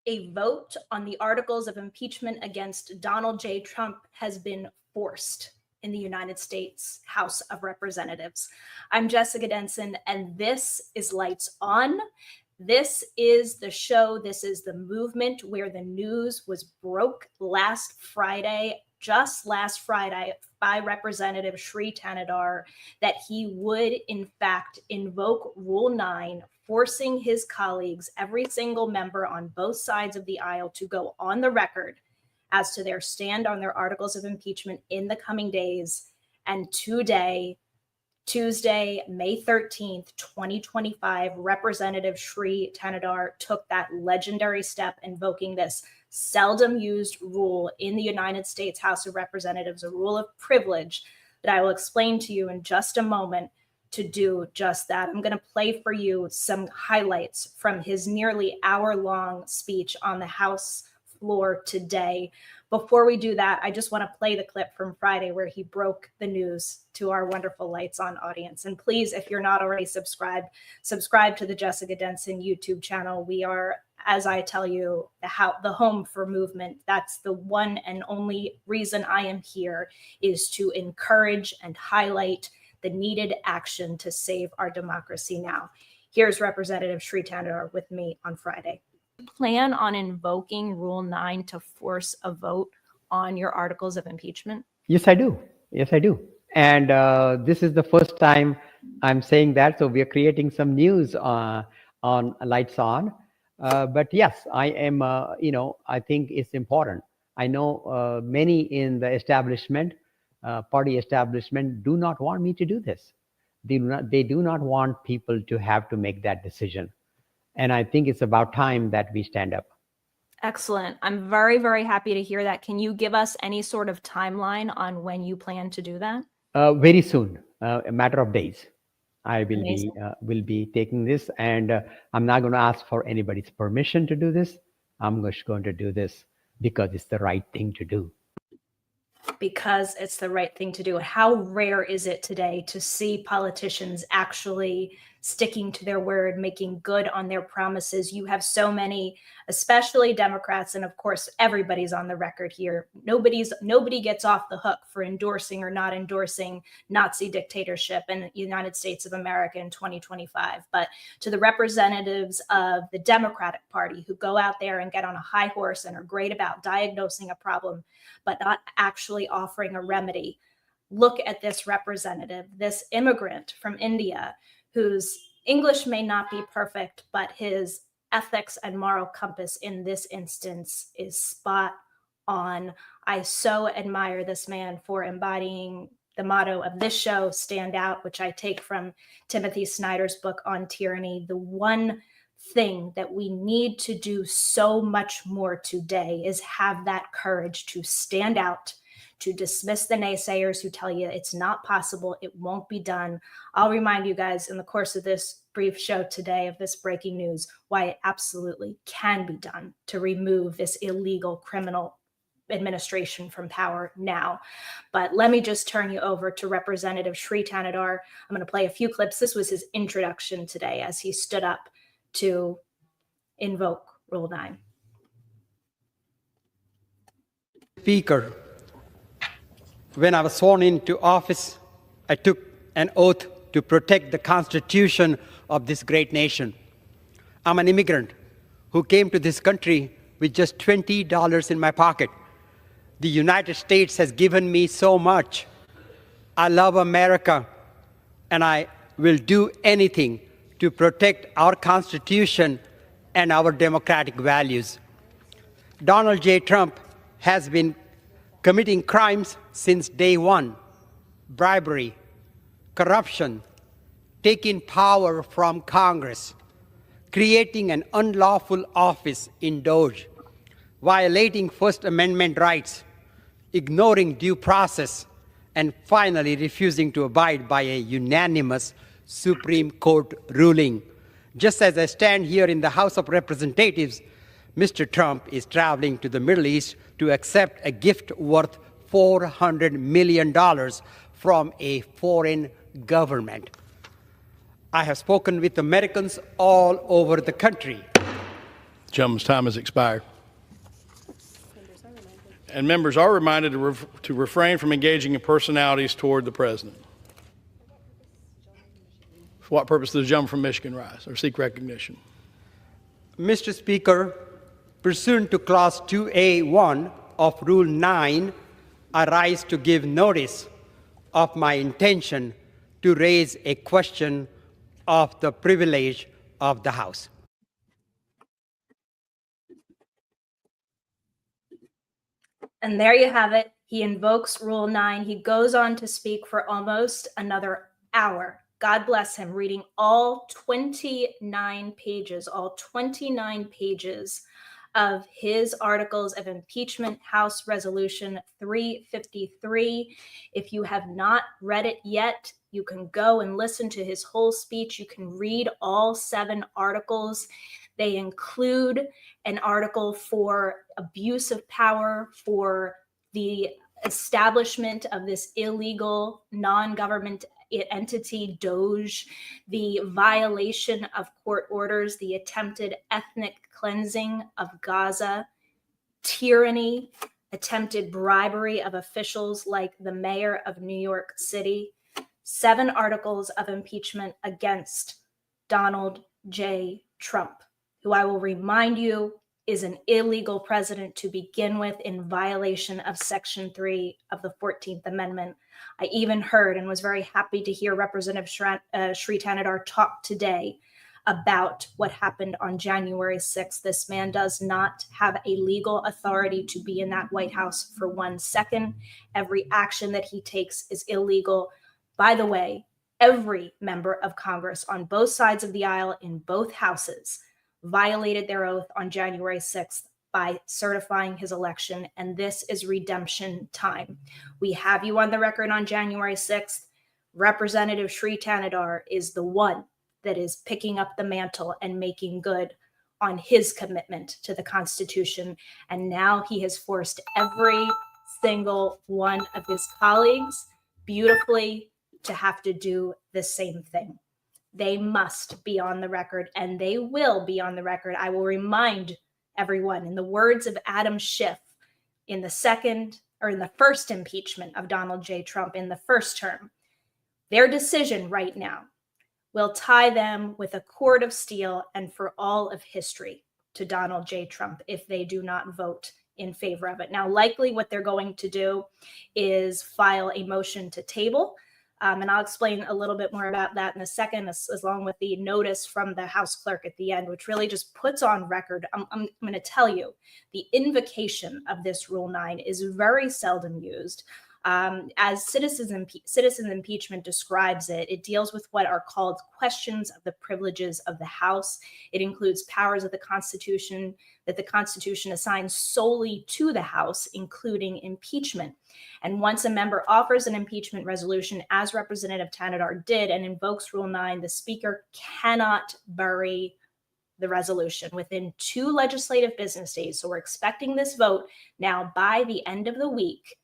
a vote on the Articles of Impeachment against Donald J. Trump has been forced in the United States House of Representatives. I'm Jessica Denson, and this is Lights On. This is the show, this is the movement where the news was broke just last Friday, by Representative Shri Thanedar, that he would in fact invoke Rule 9, forcing his colleagues, every single member on both sides of the aisle, to go on the record as to their stand on their articles of impeachment in the coming days. And today, Tuesday, May 13th, 2025, Representative Shri Thanedar took that legendary step, invoking this seldom used rule in the United States House of Representatives, a rule of privilege that I will explain to you in just a moment, to do just that. I'm going to play for you some highlights from his nearly hour-long speech on the House floor today. Before we do that, I just want to play the clip from Friday where he broke the news to our wonderful Lights On audience. And please, if you're not already subscribed, subscribe to the Jessica Denson YouTube channel. We are, as I tell you, the home for movement. That's the one and only reason I am here, is to encourage and highlight the needed action to save our democracy now. Here's Representative Shri Thanedar with me on Friday. Plan on invoking Rule 9 to force a vote on your articles of impeachment? Yes, I do. Yes, I do. And this is the first time I'm saying that. So we are creating some news on Lights On. But yes, I am, I think it's important. I know many in the establishment, party establishment, do not want me to do this. They do not want people to have to make that decision. And I think it's about time that we stand up. Excellent. I'm very, very happy to hear that. Can you give us any sort of timeline on when you plan to do that? Very soon, a matter of days. I will be taking this, and I'm not going to ask for anybody's permission to do this. I'm just going to do this because it's the right thing to do. Because it's the right thing to do. How rare is it today to see politicians actually sticking to their word, making good on their promises? You have so many, especially Democrats, and of course, everybody's on the record here. Nobody gets off the hook for endorsing or not endorsing Nazi dictatorship in the United States of America in 2025. But to the representatives of the Democratic Party who go out there and get on a high horse and are great about diagnosing a problem, but not actually offering a remedy. Look at this representative, this immigrant from India, whose English may not be perfect, but his ethics and moral compass in this instance is spot on. I so admire this man for embodying the motto of this show, Stand Out, which I take from Timothy Snyder's book on tyranny. The one thing that we need to do so much more today is have that courage to stand out, to dismiss the naysayers who tell you it's not possible, it won't be done. I'll remind you guys in the course of this brief show today, of this breaking news, why it absolutely can be done to remove this illegal criminal administration from power now. But let me just turn you over to Representative Shri Thanedar. I'm going to play a few clips. This was his introduction today as he stood up to invoke Rule 9. Speaker, when I was sworn into office, I took an oath to protect the Constitution of this great nation. I'm an immigrant who came to this country with just $20 in my pocket. The United States has given me so much. I love America, and I will do anything to protect our Constitution and our democratic values. Donald J. Trump has been committing crimes since day one: bribery, corruption, taking power from Congress, creating an unlawful office in DOJ, violating First Amendment rights, ignoring due process, and finally refusing to abide by a unanimous Supreme Court ruling. Just as I stand here in the House of Representatives, Mr. Trump is traveling to the Middle East to accept a gift worth $400 million from a foreign government. I have spoken with Americans all over the country. Gentleman's time has expired. And members are reminded to refrain from engaging in personalities toward the president. For what purpose does the gentleman from Michigan rise or seek recognition? Mr. Speaker, pursuant to Clause 2A1 of Rule 9, I rise to give notice of my intention to raise a question of the privilege of the House. And there you have it. He invokes Rule 9. He goes on to speak for almost another hour. God bless him, reading all 29 pages of his Articles of Impeachment, House Resolution 353. If you have not read it yet, you can go and listen to his whole speech. You can read all 7 articles. They include an article for abuse of power, for the establishment of this illegal non-government entity, Doge, the violation of court orders, the attempted ethnic cleansing of Gaza, tyranny, attempted bribery of officials like the mayor of New York City, 7 articles of impeachment against Donald J. Trump, who I will remind you is an illegal president to begin with in violation of Section 3 of the 14th Amendment. I even heard and was very happy to hear Representative Shri Thanedar talk today about what happened on January 6th. This man does not have a legal authority to be in that White House for 1 second. Every action that he takes is illegal. By the way, every member of Congress on both sides of the aisle in both houses violated their oath on January 6th by certifying his election, and this is redemption time. We have you on the record on January 6th. Representative Shri Thanedar is the one that is picking up the mantle and making good on his commitment to the Constitution, and now he has forced every single one of his colleagues beautifully to have to do the same thing. They must be on the record, and they will be on the record. I will remind everyone, in the words of Adam Schiff, in the first impeachment of Donald J. Trump in the first term, their decision right now will tie them with a cord of steel and for all of history to Donald J. Trump if they do not vote in favor of it. Now, likely what they're going to do is file a motion to table. And I'll explain a little bit more about that in a second, along with the notice from the House clerk at the end, which really just puts on record. I'm going to tell you, the invocation of this Rule 9 is very seldom used. As citizens impeachment describes it, it deals with what are called questions of the privileges of the House. It includes powers of the Constitution that the Constitution assigns solely to the House, including impeachment. And once a member offers an impeachment resolution, as Representative Thanedar did, and invokes Rule 9, the Speaker cannot bury the resolution within 2 legislative business days. So we're expecting this vote now by the end of the week.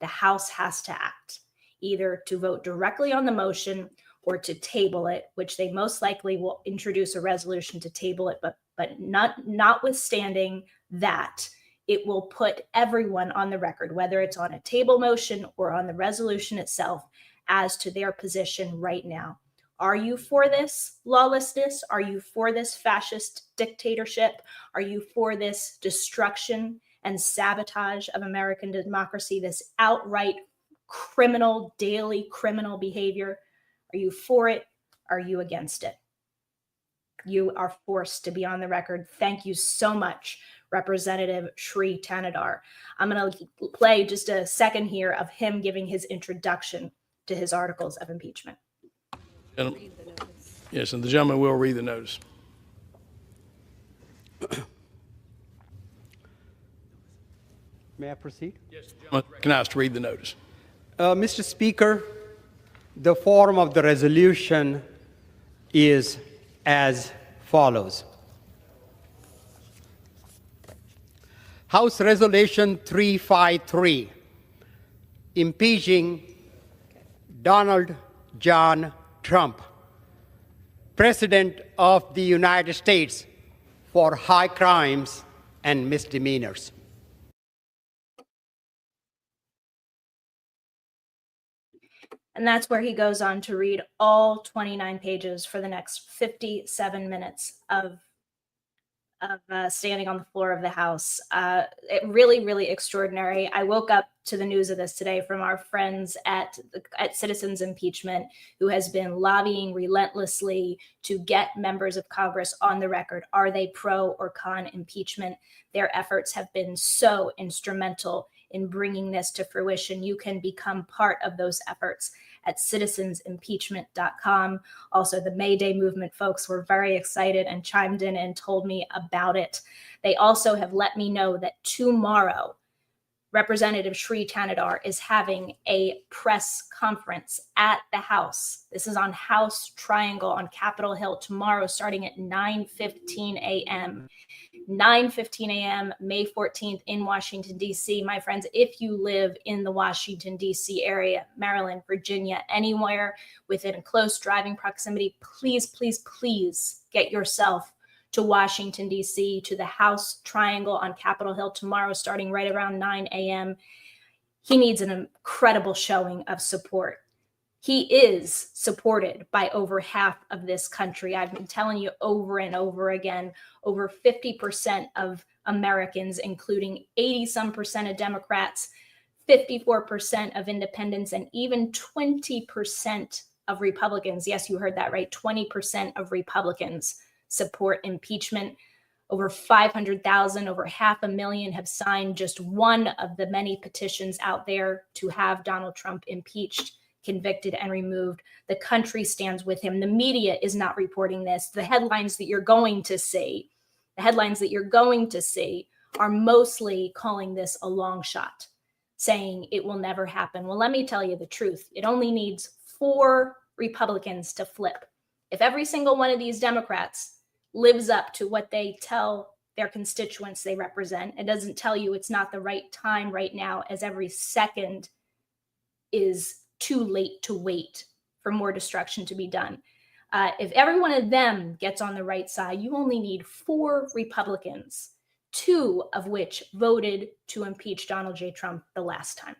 The House has to act, either to vote directly on the motion or to table it, which they most likely will introduce a resolution to table it, but notwithstanding that, it will put everyone on the record, whether it's on a table motion or on the resolution itself, as to their position right now. Are you for this lawlessness? Are you for this fascist dictatorship? Are you for this destruction and sabotage of American democracy, this outright criminal, daily criminal behavior? Are you for it? Are you against it? You are forced to be on the record. Thank you so much, Representative Shri Thanedar. I'm going to play just a second here of him giving his introduction to his articles of impeachment. Yes, and the gentleman will read the notice. May I proceed? Yes, the gentleman recognized to read the notice. Mr. Speaker, the form of the resolution is as follows. House Resolution 353, impeaching Donald John Trump, President of the United States, for high crimes and misdemeanors. And that's where he goes on to read all 29 pages for the next 57 minutes of standing on the floor of the House. Really, really extraordinary. I woke up to the news of this today from our friends at Citizens Impeachment, who has been lobbying relentlessly to get members of Congress on the record. Are they pro or con impeachment? Their efforts have been so instrumental in bringing this to fruition. You can become part of those efforts at citizensimpeachment.com. Also, the May Day movement folks were very excited and chimed in and told me about it. They also have let me know that tomorrow, Representative Shri Thanedar is having a press conference at the House. This is on House Triangle on Capitol Hill tomorrow, starting at 9:15 a.m. 9:15 a.m., May 14th in Washington, D.C. My friends, if you live in the Washington, D.C. area, Maryland, Virginia, anywhere within close driving proximity, please, please, please get yourself to Washington, D.C., to the House Triangle on Capitol Hill tomorrow, starting right around 9 a.m. He needs an incredible showing of support. He is supported by over half of this country. I've been telling you over and over again, over 50% of Americans, including 80-some% of Democrats, 54% of independents, and even 20% of Republicans. Yes, you heard that right. 20% of Republicans support impeachment. Over 500,000, over 500,000 have signed just one of the many petitions out there to have Donald Trump impeached, convicted, and removed. The country stands with him. The media is not reporting this. The headlines that you're going to see, are mostly calling this a long shot, saying it will never happen. Well, let me tell you the truth. It only needs 4 Republicans to flip. If every single one of these Democrats lives up to what they tell their constituents they represent, it doesn't tell you it's not the right time right now, as every second is too late to wait for more destruction to be done. If every one of them gets on the right side, you only need 4 Republicans, 2 of which voted to impeach Donald J. Trump the last time.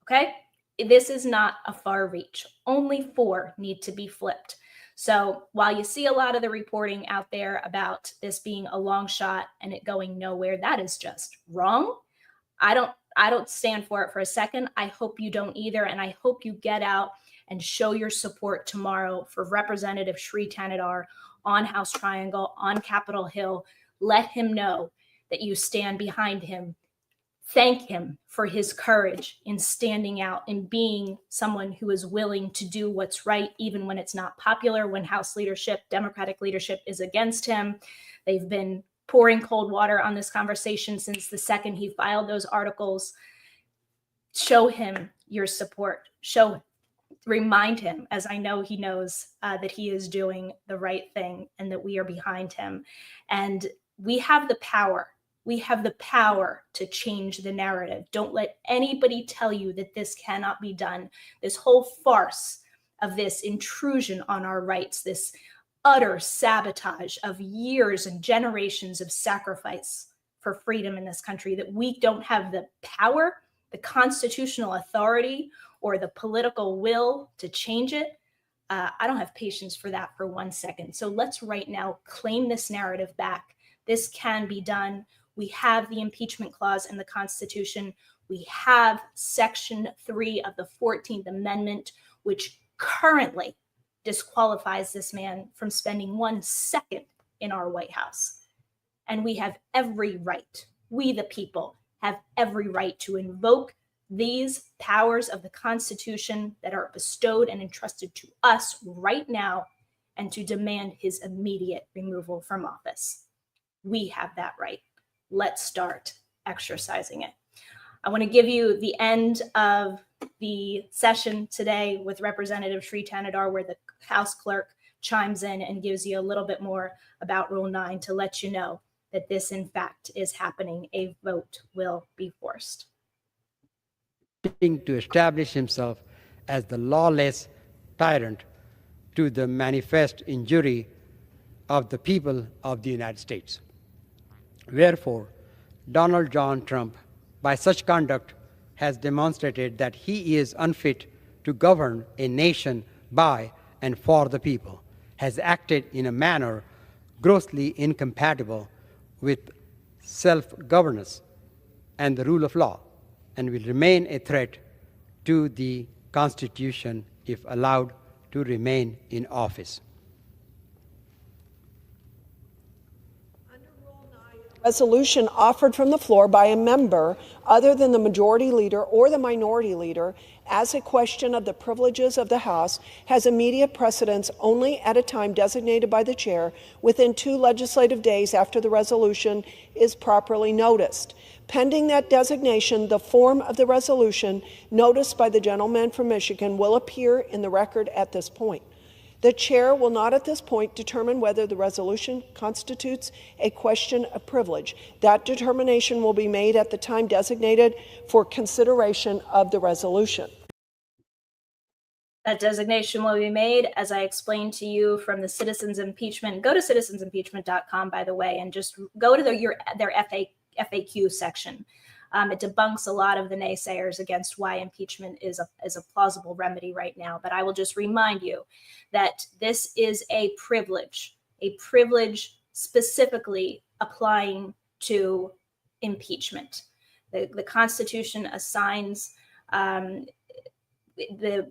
Okay? This is not a far reach. Only 4 need to be flipped. So while you see a lot of the reporting out there about this being a long shot and it going nowhere, that is just wrong. I don't stand for it for a second. I hope you don't either. And I hope you get out and show your support tomorrow for Representative Shri Thanedar on House Triangle, on Capitol Hill. Let him know that you stand behind him. Thank him for his courage in standing out and being someone who is willing to do what's right, even when it's not popular, when House leadership, Democratic leadership, is against him. They've been pouring cold water on this conversation since the second he filed those articles. Show him your support. Remind him, as I know he knows, that he is doing the right thing and that we are behind him. And we have the power. We have the power to change the narrative. Don't let anybody tell you that this cannot be done. This whole farce of this intrusion on our rights, this utter sabotage of years and generations of sacrifice for freedom in this country, that we don't have the power, the constitutional authority, or the political will to change it. I don't have patience for that for 1 second. So let's right now claim this narrative back. This can be done. We have the impeachment clause in the Constitution. We have Section 3 of the 14th Amendment, which currently disqualifies this man from spending 1 second in our White House. And we have every right, we the people have every right to invoke these powers of the Constitution that are bestowed and entrusted to us right now, and to demand his immediate removal from office. We have that right. Let's start exercising it. I want to give you the end of the session today with Representative Shri Thanedar, where the House clerk chimes in and gives you a little bit more about Rule 9 to let you know that this, in fact, is happening. A vote will be forced. To establish himself as the lawless tyrant to the manifest injury of the people of the United States. Wherefore, Donald John Trump, by such conduct, has demonstrated that he is unfit to govern a nation by and for the people, has acted in a manner grossly incompatible with self-governance and the rule of law, and will remain a threat to the Constitution if allowed to remain in office. Resolution offered from the floor by a member other than the majority leader or the minority leader as a question of the privileges of the House has immediate precedence only at a time designated by the chair within 2 legislative days after the resolution is properly noticed. Pending that designation, the form of the resolution noticed by the gentleman from Michigan will appear in the record at this point. The chair will not at this point determine whether the resolution constitutes a question of privilege. That determination will be made at the time designated for consideration of the resolution. That designation will be made, as I explained to you, from the Citizens Impeachment. Go to citizensimpeachment.com, by the way, and just go to their FAQ section. It debunks a lot of the naysayers against why impeachment is a plausible remedy right now. But I will just remind you that this is a privilege specifically applying to impeachment. The Constitution assigns the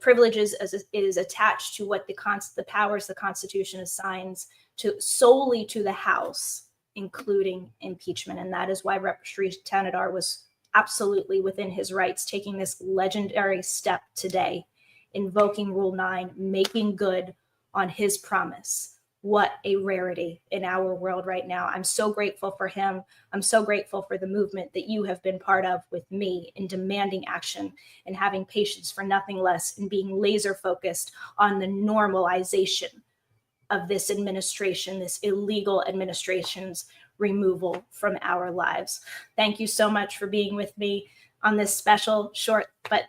privileges is attached to what the powers the Constitution assigns to solely to the House, including impeachment. And that is why Rep. Shri Thanedar was absolutely within his rights, taking this legendary step today, invoking Rule 9, making good on his promise. What a rarity in our world right now. I'm so grateful for him. I'm so grateful for the movement that you have been part of with me in demanding action and having patience for nothing less and being laser focused on the normalization of this administration, this illegal administration's removal from our lives. Thank you so much for being with me on this special, short, but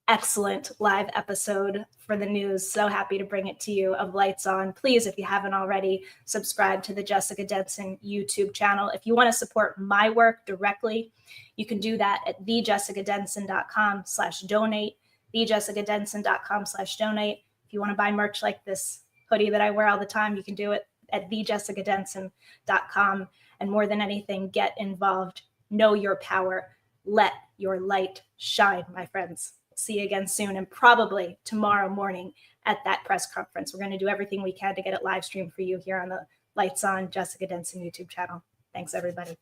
excellent live episode for the news. So happy to bring it to you of Lights On. Please, if you haven't already, subscribe to the Jessica Denson YouTube channel. If you want to support my work directly, you can do that at thejessicadenson.com/donate, thejessicadenson.com/donate. If you want to buy merch like this hoodie that I wear all the time, you can do it at thejessicadenson.com. And more than anything, get involved. Know your power. Let your light shine, my friends. See you again soon, and probably tomorrow morning at that press conference. We're going to do everything we can to get it live streamed for you here on the Lights On Jessica Denson YouTube channel. Thanks, everybody.